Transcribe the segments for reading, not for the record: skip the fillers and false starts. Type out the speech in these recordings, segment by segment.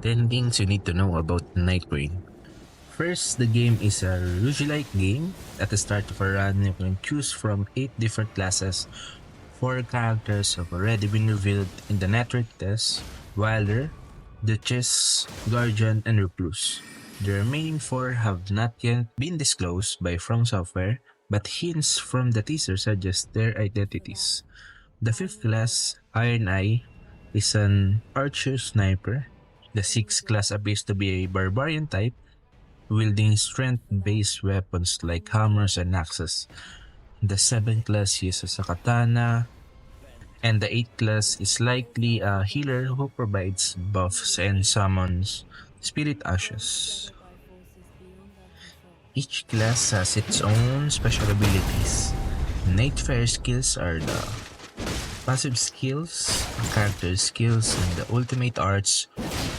10 things you need to know about Nightrein. First, the game is a roguelike game. At the start of a run, you can choose from 8 different classes. 4 characters have already been revealed in the network test: Wilder, Duchess, Guardian, and Recluse. The remaining 4 have not yet been disclosed by From Software, but hints from the teaser suggest their identities. The 5th class, Iron Eye, is an archer sniper. The 6th class appears to be a barbarian type, wielding strength-based weapons like hammers and axes. The 7th class uses a katana, and the 8th class is likely a healer who provides buffs and summons spirit ashes. Each class has its own special abilities. Nightfarers skills are the passive skills, character skills, and the ultimate arts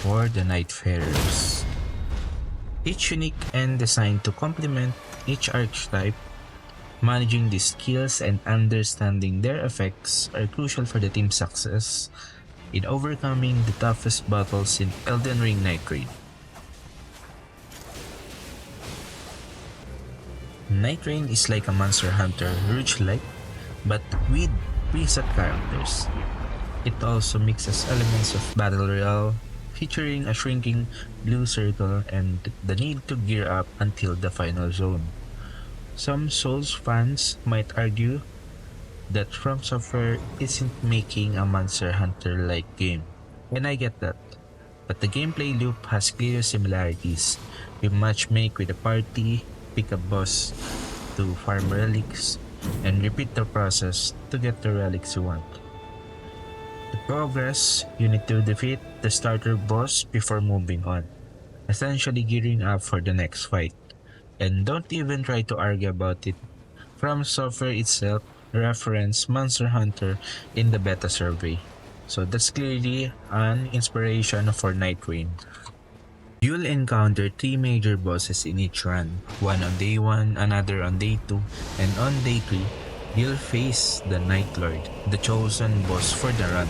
for the Nightfarers. Each unique and designed to complement each archetype. Managing these skills and understanding their effects are crucial for the team's success in overcoming the toughest battles in Elden Ring Nightrein. Nightrein is like a Monster Hunter roguelike, but with preset characters. It also mixes elements of Battle Royale, featuring a shrinking blue circle and the need to gear up until the final zone. Some Souls fans might argue that From Software isn't making a Monster Hunter-like game, and I get that. But the gameplay loop has clear similarities. You matchmake with a party, pick a boss to farm relics, and repeat the process to get the relics you want. To progress, you need to defeat the starter boss before moving on, essentially gearing up for the next fight. And don't even try to argue about it. From Software itself referenced Monster Hunter in the beta survey. So that's clearly an inspiration for Nightrein. You'll encounter 3 major bosses in each run, one on day 1, another on day 2, and on day 3, you'll face the Night Lord, the chosen boss for the run.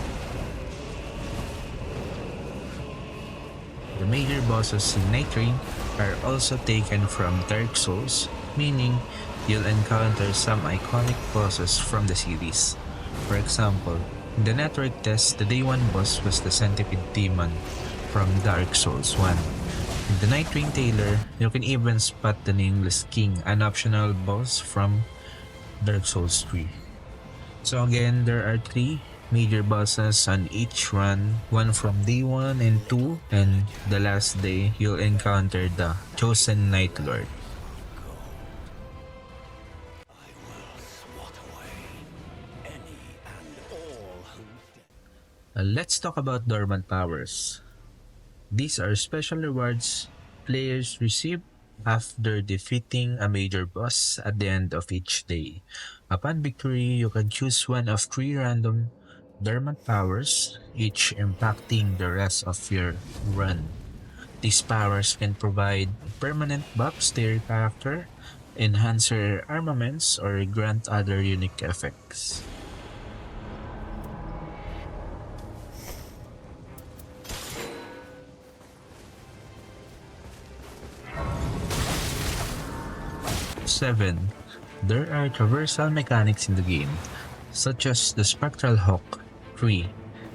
The major bosses in Nightrein are also taken from Dark Souls, meaning you'll encounter some iconic bosses from the series. For example, in the network test, the day 1 boss was the Centipede Demon from Dark Souls 1. In the Nightrein trailer, you can even spot the Nameless King, an optional boss from Dark Souls 3. So again, there are 3 major bosses on each run, one from day 1 and 2, and the last day you'll encounter the chosen Night Lord. Let's talk about Dormant powers. These are special rewards players receive after defeating a major boss at the end of each day. Upon victory, you can choose one of 3 random dormant powers, each impacting the rest of your run. These powers can provide permanent buffs to your character, enhance your armaments, or grant other unique effects. Seven, there are traversal mechanics in the game, such as the Spectral Hawk, Tree,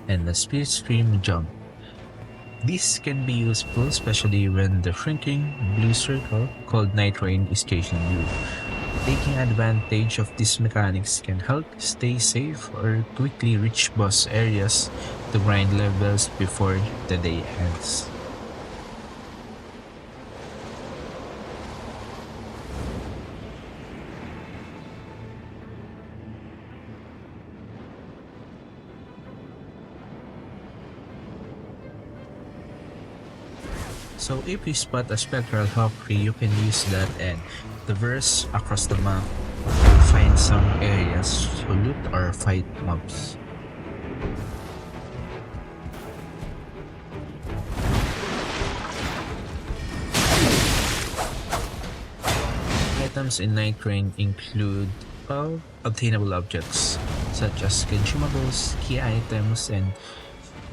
and the Spirit Stream Jump. These can be useful especially when the shrinking blue circle called Nightrein is chasing you. Taking advantage of these mechanics can help stay safe or quickly reach boss areas to grind levels before the day ends. So if you spot a spectral hawk tree, you can use that and traverse across the map to find some areas to loot or fight mobs. Items in Nightrein include all obtainable objects, such as consumables, key items, and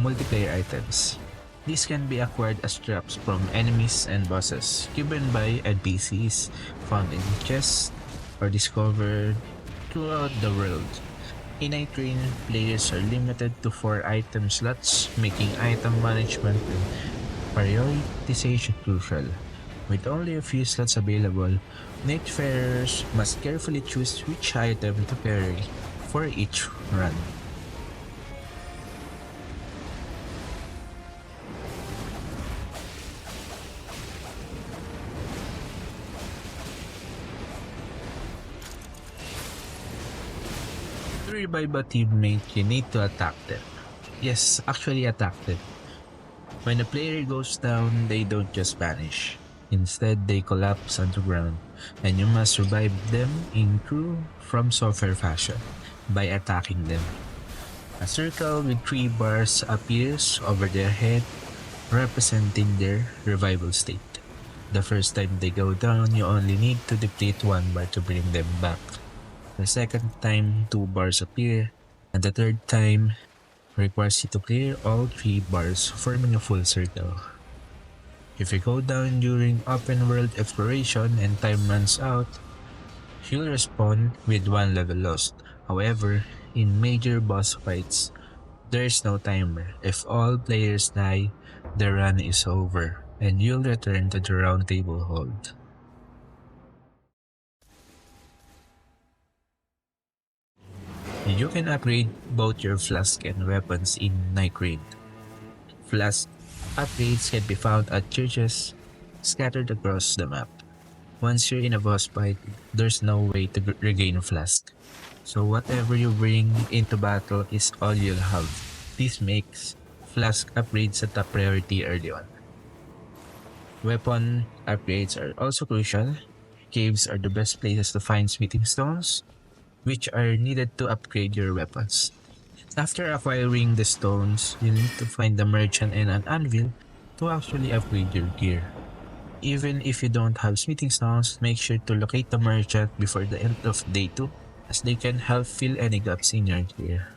multiplayer items. These can be acquired as traps from enemies and bosses given by NPCs found in chests or discovered throughout the world. In Nightrein, players are limited to 4 item slots, making item management and prioritization crucial. With only a few slots available, Nightfarers must carefully choose which item to carry for each run. To revive a teammate, you need to attack them. Yes, actually attack them. When a player goes down, they don't just vanish. Instead, they collapse underground, and you must revive them in true From Software fashion by attacking them. A circle with 3 bars appears over their head, representing their revival state. The first time they go down, you only need to deplete 1 bar to bring them back. The second time, 2 bars appear, and the third time requires you to clear all 3 bars, forming a full circle. If you go down during open world exploration and time runs out, you'll respawn with 1 level lost. However, in major boss fights, there's no timer. If all players die, the run is over, and you'll return to the round table hold. You can upgrade both your flask and weapons in Nightrein. Flask upgrades can be found at churches scattered across the map. Once you're in a boss fight, there's no way to regain flask. So whatever you bring into battle is all you'll have. This makes flask upgrades a top priority early on. Weapon upgrades are also crucial. Caves are the best places to find smithing stones, which are needed to upgrade your weapons. After acquiring the stones, you need to find the merchant and an anvil to actually upgrade your gear. Even if you don't have smithing stones, make sure to locate the merchant before the end of day 2, as they can help fill any gaps in your gear.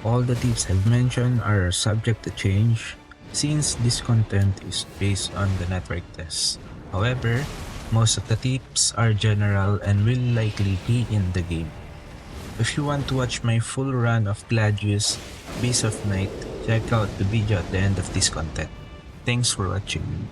All the tips I've mentioned are subject to change since this content is based on the network test. However, most of the tips are general and will likely be in the game. If you want to watch my full run of Gladius Beast of Night, check out the video at the end of this content. Thanks for watching.